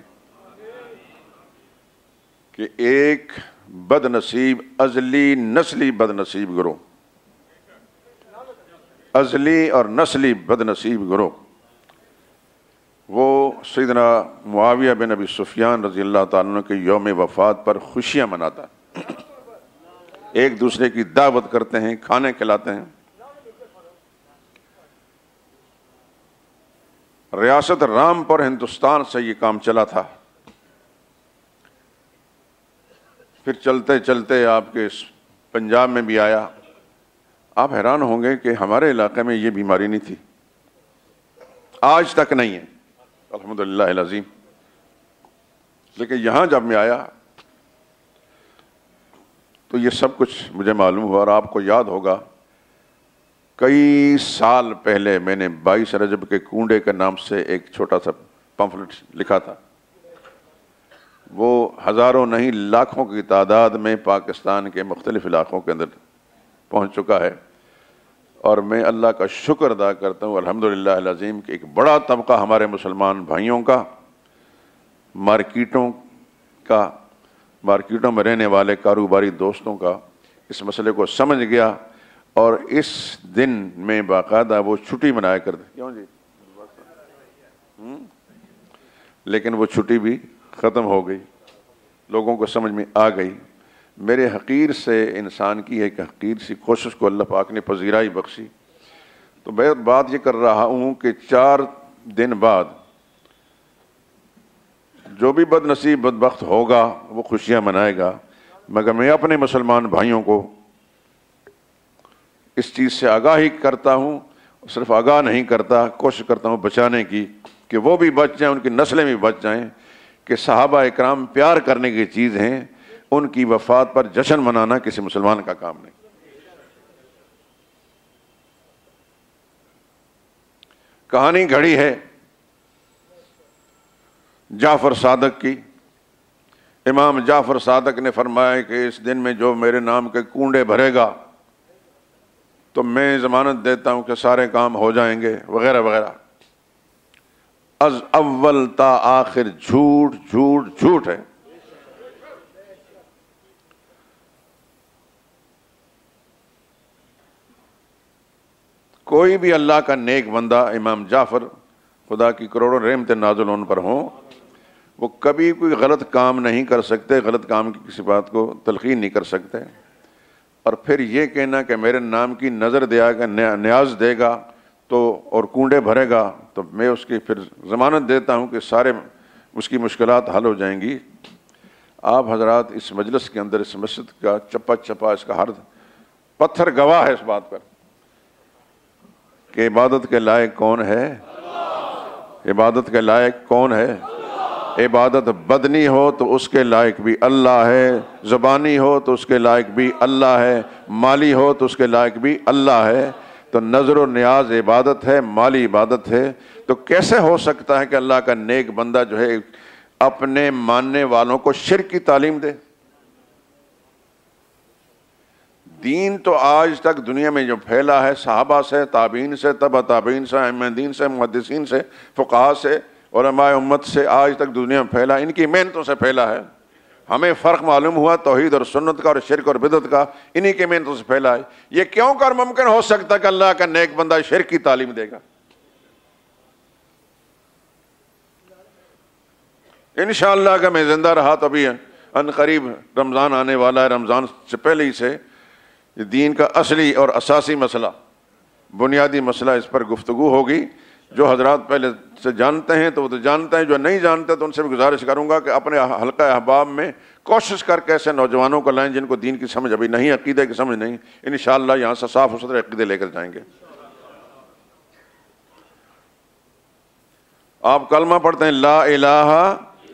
کہ ایک بد نصیب، ازلی نسلی بد نصیب گروہ، ازلی اور نسلی بد نصیب گروہ، وہ سیدنا معاویہ بن ابی سفیان رضی اللہ تعالیٰ عنہ کے یوم وفات پر خوشیاں مناتا ہے، ایک دوسرے کی دعوت کرتے ہیں، کھانے کھلاتے ہیں۔ ریاست رامپور ہندوستان سے یہ کام چلا تھا، پھر چلتے چلتے آپ کے پنجاب میں بھی آیا۔ آپ حیران ہوں گے کہ ہمارے علاقے میں یہ بیماری نہیں تھی، آج تک نہیں ہے، الحمدللہ العظیم۔ لیکن یہاں جب میں آیا تو یہ سب کچھ مجھے معلوم ہوا، اور آپ کو یاد ہوگا کئی سال پہلے میں نے 22 رجب کے کنڈے کے نام سے ایک چھوٹا سا پمفلٹ لکھا تھا، وہ ہزاروں نہیں لاکھوں کی تعداد میں پاکستان کے مختلف علاقوں کے اندر پہنچ چکا ہے، اور میں اللہ کا شکر ادا کرتا ہوں الحمدللہ العظیم کہ ایک بڑا طبقہ ہمارے مسلمان بھائیوں کا، مارکیٹوں میں رہنے والے کاروباری دوستوں کا اس مسئلے کو سمجھ گیا، اور اس دن میں باقاعدہ وہ چھٹی منایا کرتے۔ کیوں جی؟ لیکن وہ چھٹی بھی ختم ہو گئی، لوگوں کو سمجھ میں آ گئی۔ میرے حقیر سے انسان کی ایک حقیر سی کوشش کو اللہ پاک نے پذیرائی بخشی۔ تو میں بات یہ کر رہا ہوں کہ 4 دن بعد جو بھی بد نصیب بدبخت ہوگا وہ خوشیاں منائے گا، مگر میں اپنے مسلمان بھائیوں کو اس چیز سے آگاہی کرتا ہوں، صرف آگاہ نہیں کرتا، کوشش کرتا ہوں بچانے کی، کہ وہ بھی بچ جائیں، ان کی نسلیں بھی بچ جائیں، کہ صحابہ اکرام پیار کرنے کی چیز ہیں، ان کی وفات پر جشن منانا کسی مسلمان کا کام نہیں۔ کہانی گھڑی ہے جعفر صادق کی۔ امام جعفر صادق نے فرمایا کہ اس دن میں جو میرے نام کے کنڈے بھرے گا تو میں ضمانت دیتا ہوں کہ سارے کام ہو جائیں گے، وغیرہ وغیرہ۔ از اول تا آخر جھوٹ جھوٹ جھوٹ ہے۔ کوئی بھی اللہ کا نیک بندہ، امام جعفر خدا کی کروڑوں رحمتیں نازل ان پر ہوں، وہ کبھی کوئی غلط کام نہیں کر سکتے، غلط کام کی کسی بات کو تلقین نہیں کر سکتے، اور پھر یہ کہنا کہ میرے نام کی نظر دیا گا، نیاز دے گا تو اور کنڈے بھرے گا تو میں اس کی پھر ضمانت دیتا ہوں کہ سارے اس کی مشکلات حل ہو جائیں گی۔ آپ حضرات اس مجلس کے اندر، اس مسجد کا چپا چپا، اس کا ہر پتھر گواہ ہے اس بات پر کہ عبادت کے لائق کون ہے، عبادت کے لائق کون ہے۔ عبادت بدنی ہو تو اس کے لائق بھی اللہ ہے، زبانی ہو تو اس کے لائق بھی اللہ ہے، مالی ہو تو اس کے لائق بھی اللہ ہے۔ تو نظر و نیاز عبادت ہے، مالی عبادت ہے، تو کیسے ہو سکتا ہے کہ اللہ کا نیک بندہ جو ہے اپنے ماننے والوں کو شرک کی تعلیم دے؟ دین تو آج تک دنیا میں جو پھیلا ہے، صحابہ سے، تابعین سے، تبع تابعین سے، ائمہ دین سے، محدثین سے، فقہاء سے، علماء امت سے، آج تک دنیا میں پھیلا، ان کی محنتوں سے پھیلا ہے۔ ہمیں فرق معلوم ہوا توحید اور سنت کا اور شرک اور بدعت کا، انہی کی محنتوں سے پھیلا ہے۔ یہ کیوں کر ممکن ہو سکتا کہ اللہ کا نیک بندہ شرک کی تعلیم دے گا؟ انشاءاللہ کہ میں زندہ رہا تو ابھی ان قریب رمضان آنے والا ہے، رمضان سے پہلے ہی سے دین کا اصلی اور اساسی مسئلہ، بنیادی مسئلہ، اس پر گفتگو ہوگی۔ جو حضرات پہلے سے جانتے ہیں تو وہ تو جانتے ہیں، جو نہیں جانتے تو ان سے بھی گزارش کروں گا کہ اپنے حلقہ احباب میں کوشش کر کے ایسے نوجوانوں کو لائیں جن کو دین کی سمجھ ابھی نہیں، عقیدے کی سمجھ نہیں، انشاءاللہ یہاں سے صاف ستھرے عقیدے لے کر جائیں گے۔ آپ کلمہ پڑھتے ہیں لا الہ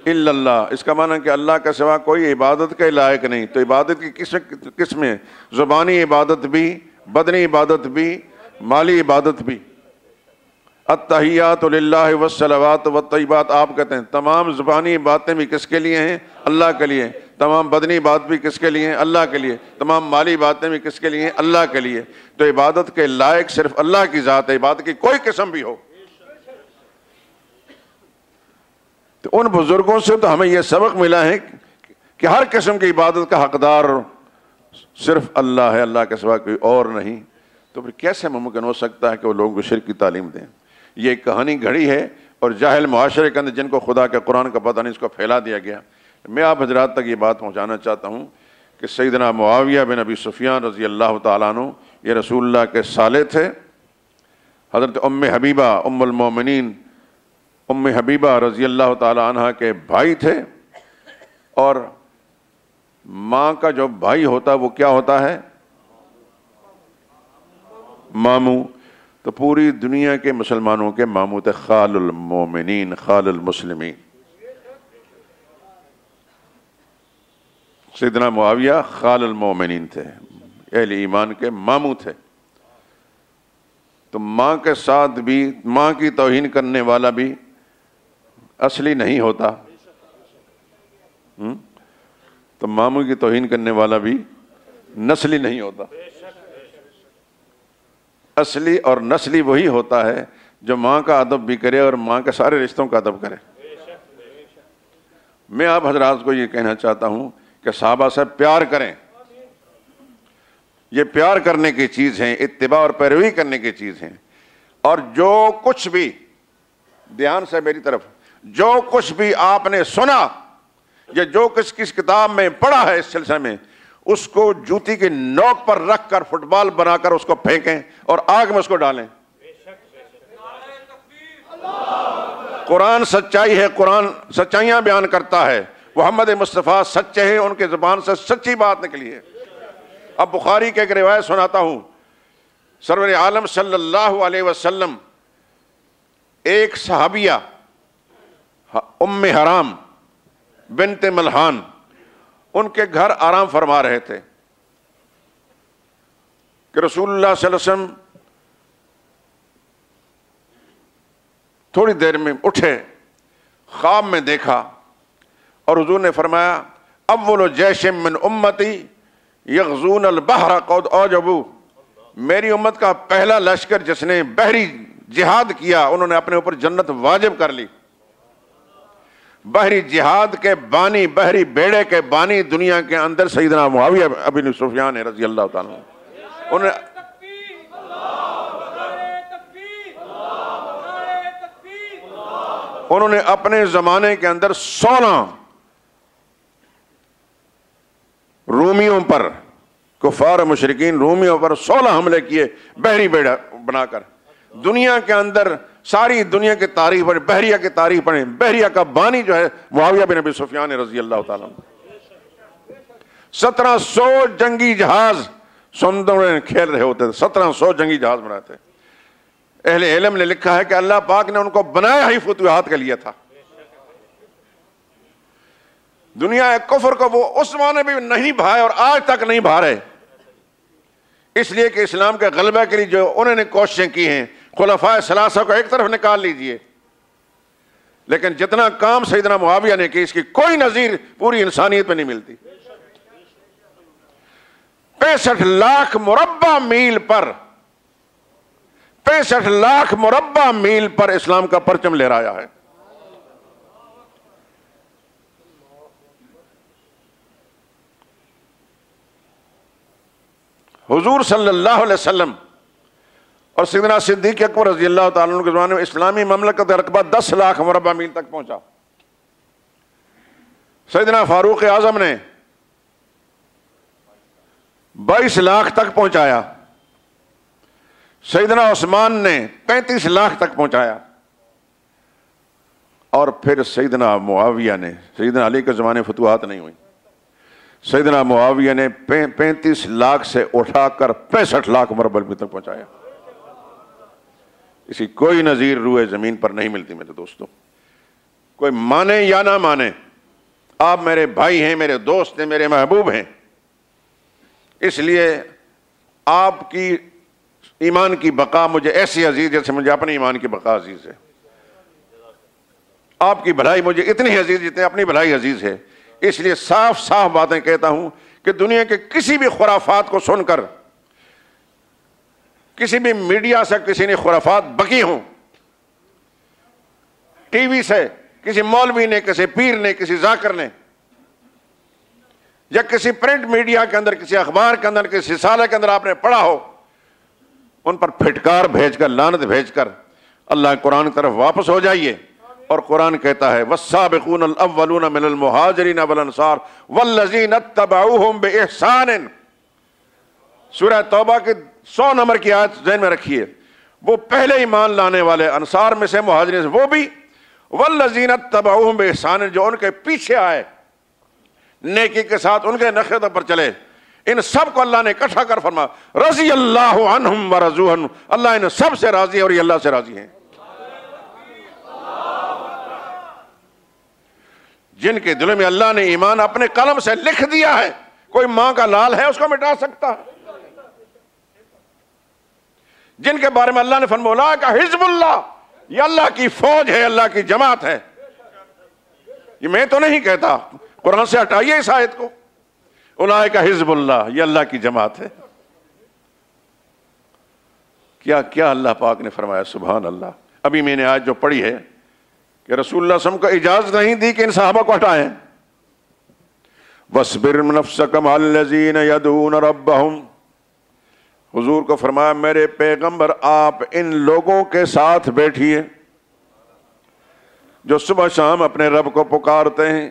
الا اللہ، اس کا معنی کہ اللہ کے سوا کوئی عبادت کے لائق نہیں. تو عبادت کی کس قسمیں؟ زبانی عبادت بھی، بدنی عبادت بھی، مالی عبادت بھی. التحیات للہ والصلوات والطیبات، آپ کہتے ہیں تمام زبانی باتیں بھی کس کے لیے ہیں؟ اللہ کے لیے. تمام بدنی بات بھی کس کے لیے ہیں؟ اللہ کے لیے. تمام مالی باتیں بھی کس کے لیے ہیں؟ اللہ کے لیے. تو عبادت کے لائق صرف اللہ کی ذات ہے، عبادت کی کوئی قسم بھی ہو. تو ان بزرگوں سے تو ہمیں یہ سبق ملا ہے کہ ہر قسم کی عبادت کا حقدار صرف اللہ ہے، اللہ کے سوا کوئی اور نہیں. تو پھر کیسے ممکن ہو سکتا ہے کہ وہ لوگوں کو شرک کی تعلیم دیں؟ یہ ایک کہانی گھڑی ہے، اور جاہل معاشرے کے اندر جن کو خدا کے قرآن کا پتہ نہیں، اس کو پھیلا دیا گیا. میں آپ حضرات تک یہ بات پہنچانا چاہتا ہوں کہ سیدنا معاویہ بن ابی سفیان رضی اللہ تعالیٰ عنہ یہ رسول اللہ کے سالے تھے. حضرت ام حبیبہ ام المومنین ام حبیبہ رضی اللہ تعالیٰ عنہ کے بھائی تھے. اور ماں کا جو بھائی ہوتا وہ کیا ہوتا ہے؟ ماموں. تو پوری دنیا کے مسلمانوں کے ماموں تھے، خال المومنین، خال المسلمین. سیدنا معاویہ خال المومنین تھے، اہل ایمان کے ماموں تھے. تو ماں کے ساتھ بھی ماں کی توہین کرنے والا بھی اصلی نہیں ہوتا، تو ماموں کی توہین کرنے والا بھی نسلی نہیں ہوتا. اصلی اور نسلی وہی ہوتا ہے جو ماں کا ادب بھی کرے اور ماں کے سارے رشتوں کا ادب کرے. میں آپ حضرات کو یہ کہنا چاہتا ہوں کہ صحابہ سے پیار کریں. یہ پیار کرنے کی چیز ہیں، اتباع اور پیروی کرنے کی چیز ہیں. اور جو کچھ بھی، دھیان سے میری طرف، جو کچھ بھی آپ نے سنا یا جو کس کتاب میں پڑھا ہے اس سلسلے میں، اس کو جوتی کی نوک پر رکھ کر فٹ بال بنا کر اس کو پھینکیں اور آگ میں اس کو ڈالیں. قرآن سچائی ہے، قرآن سچائیاں بیان کرتا ہے. محمد مصطفیٰ سچے ہیں، ان کے زبان سے سچی بات نکلی ہے. اب بخاری کے ایک روایت سناتا ہوں. سرور عالم صلی اللہ علیہ وسلم ایک صحابیہ ام حرام بنت ملحان ان کے گھر آرام فرما رہے تھے کہ رسول اللہ صلی اللہ علیہ وسلم تھوڑی دیر میں اٹھے، خواب میں دیکھا اور حضور نے فرمایا اول جیش من امتی یغزون البحر قد اوجبوا، میری امت کا پہلا لشکر جس نے بحری جہاد کیا انہوں نے اپنے اوپر جنت واجب کر لی. بحری جہاد کے بانی، بحری بیڑے کے بانی دنیا کے اندر سیدنا معاویہ بن سفیان رضی اللہ تعالیٰ عنہ. انہوں نے اپنے زمانے کے اندر 16 رومیوں پر، کفار مشرکین رومیوں پر 16 حملے کیے بحری بیڑا بنا کر. دنیا کے اندر ساری دنیا کی تاریخ پڑھیں، بحریہ کی تاریخ پڑھیں، بحریہ کا بانی جو ہے معاویہ بن ابی سفیان رضی اللہ تعالیٰ. 1700 جنگی جہاز سمندروں میں کھیل رہے ہوتے تھے، 1700 جنگی جہاز بنائے تھے. اہل علم نے لکھا ہے کہ اللہ پاک نے ان کو بنایا ہی فتوحات کے لیے تھا. دنیا کفر کو وہ اس زمانے بھی نہیں بھائے اور آج تک نہیں بھا رہے، اس لیے کہ اسلام کے غلبہ کے لیے جو انہوں نے کوششیں کی ہیں. خلفائے ثلاثہ کو ایک طرف نکال لیجئے، لیکن جتنا کام سیدنا معاویہ نے کی اس کی کوئی نظیر پوری انسانیت میں نہیں ملتی. 65 لاکھ مربع میل پر 65 لاکھ مربع میل پر اسلام کا پرچم لہرایا ہے. حضور صلی اللہ علیہ وسلم اور سیدنا صدیق اکبر رضی اللہ تعالیٰ عنہ کے زمانے میں اسلامی مملکت کا رقبہ 10 لاکھ مربع میل تک پہنچا. سیدنا فاروق اعظم نے 22 لاکھ تک پہنچایا. سیدنا عثمان نے 35 لاکھ تک پہنچایا. اور پھر سیدنا معاویہ نے، سیدنا علی کے زمانے فتوحات نہیں ہوئی، سیدنا معاویہ نے 35 لاکھ سے اٹھا کر 65 لاکھ مربع میل تک پہنچایا. اسی کوئی نظیر روئے زمین پر نہیں ملتی میرے دوستوں. کوئی مانے یا نہ مانے، آپ میرے بھائی ہیں، میرے دوست ہیں، میرے محبوب ہیں. اس لیے آپ کی ایمان کی بقا مجھے ایسی عزیز جیسے مجھے اپنے ایمان کی بقا عزیز ہے. آپ کی بھلائی مجھے اتنی عزیز جتنی اپنی بھلائی عزیز ہے. اس لیے صاف صاف باتیں کہتا ہوں کہ دنیا کے کسی بھی خرافات کو سن کر، کسی بھی میڈیا سے کسی نے خرافات بکی ہوں، ٹی وی سے کسی مولوی نے، کسی پیر نے، کسی ذاکر نے، یا کسی پرنٹ میڈیا کے اندر، کسی اخبار کے اندر، کسی رسالے کے اندر آپ نے پڑھا ہو، ان پر پھٹکار بھیج کر، لعنت بھیج کر اللہ قرآن کی طرف واپس ہو جائیے. اور قرآن کہتا ہے والسابقون الاولون من المہاجرین والانصار والذین اتبعوہم بإحسان. سورہ توبہ کے 100 نمبر کی آیت ذہن میں رکھیے. وہ پہلے ایمان لانے والے انصار میں سے، مہاجرین سے، وہ بھی والذین اتبعوہم بإحسان، جو ان کے پیچھے آئے نیکی کے ساتھ، ان کے نقشے پر چلے. ان سب کو اللہ نے اکٹھا کر فرما رضی اللہ عنہم ورضوا عنہ، اللہ ان سب سے راضی ہے اور یہ اللہ سے راضی ہیں. جن کے دلوں میں اللہ نے ایمان اپنے قلم سے لکھ دیا ہے. کوئی ماں کا لال ہے اس کو مٹا سکتا ہے؟ جن کے بارے میں اللہ نے فرمایا اولئک حزب اللہ، یہ اللہ کی فوج ہے، اللہ کی جماعت ہے. یہ میں تو نہیں کہتا، قرآن سے ہٹائیے اس آیت کو. اولئک حزب اللہ، یہ اللہ کی جماعت ہے. کیا کیا اللہ پاک نے فرمایا، سبحان اللہ. ابھی میں نے آج جو پڑھی ہے کہ رسول اللہ صلی اللہ علیہ وسلم کو اجازت نہیں دی کہ ان صحابہ کو ہٹائیں. وَاصْبِرْ نَفْسَكَ مَعَ الَّذِينَ يَدْعُونَ رَبَّهُمْ، حضور کو فرمایا میرے پیغمبر آپ ان لوگوں کے ساتھ بیٹھیے جو صبح شام اپنے رب کو پکارتے ہیں.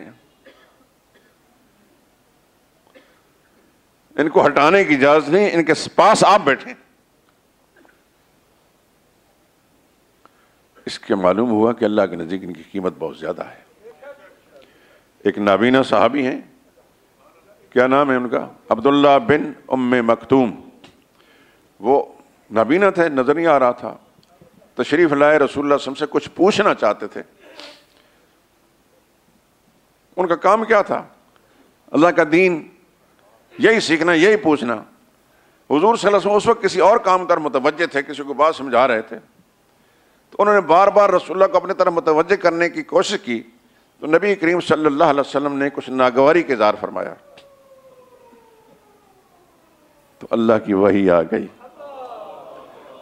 ان کو ہٹانے کی اجازت نہیں، ان کے پاس آپ بیٹھیں. اس کے معلوم ہوا کہ اللہ کے نزدیک ان کی قیمت بہت زیادہ ہے. ایک نابینا صحابی ہیں، کیا نام ہے ان کا؟ عبداللہ بن ام مکتوم. وہ نابینا تھے، نظر نہیں آ رہا تھا. تشریف لائے، رسول اللہ صلی اللہ علیہ وسلم سے کچھ پوچھنا چاہتے تھے. ان کا کام کیا تھا؟ اللہ کا دین یہی سیکھنا، یہی پوچھنا. حضور صلی اللہ علیہ وسلم اس وقت کسی اور کام پر متوجہ تھے، کسی کو بات سمجھا رہے تھے. تو انہوں نے بار بار رسول اللہ کو اپنے طرف متوجہ کرنے کی کوشش کی. تو نبی کریم صلی اللہ علیہ وسلم نے کچھ ناگواری کا اظہار فرمایا. تو اللہ کی وحی آ گئی.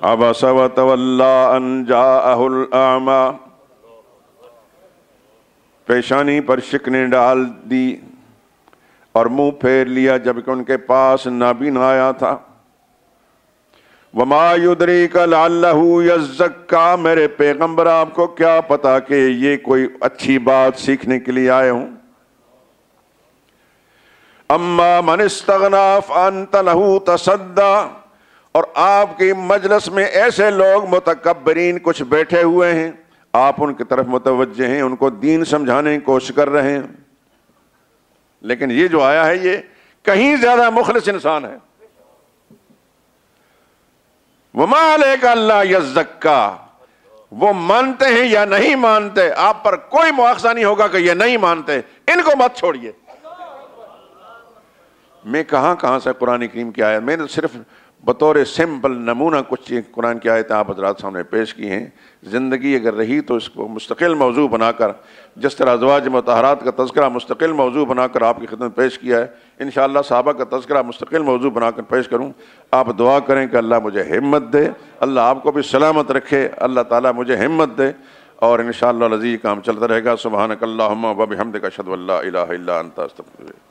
عبس وتولی ان جاءہ الاعمی، پیشانی پر شکنیں ڈال دی اور منہ پھیر لیا جبکہ ان کے پاس نابینا آیا تھا. وما یدریک لعلہ یزکا، میرے پیغمبر آپ کو کیا پتا کہ یہ کوئی اچھی بات سیکھنے کے لیے آئے ہوں. اما من استغنا فانت لہ تصدی، اور آپ کی مجلس میں ایسے لوگ متکبرین کچھ بیٹھے ہوئے ہیں، آپ ان کی طرف متوجہ ہیں، ان کو دین سمجھانے کی کوشش کر رہے ہیں. لیکن یہ جو آیا ہے یہ کہیں زیادہ مخلص انسان ہے. وما علیک اللہ یزکا، وہ مانتے ہیں یا نہیں مانتے، آپ پر کوئی مواخذہ نہیں ہوگا کہ یہ نہیں مانتے، ان کو مت چھوڑیے. میں کہاں سے قرآن کریم کی آیت، میں نے صرف بطور سمپل نمونہ کچھ قرآن کی آیتیں آپ حضرات سامنے پیش کی ہیں. زندگی اگر رہی تو اس کو مستقل موضوع بنا کر، جس طرح ازواج مطہرات کا تذکرہ مستقل موضوع بنا کر آپ کی خدمت پیش کیا ہے، انشاءاللہ صحابہ کا تذکرہ مستقل موضوع بنا کر پیش کروں. آپ دعا کریں کہ اللہ مجھے ہمت دے، اللہ آپ کو بھی سلامت رکھے، اللہ تعالیٰ مجھے ہمت دے، اور انشاءاللہ العزیز کام چلتا رہے گا. سبحانک اللہم و بحمدک اشہد ان لا الہ الا انت استغفرک.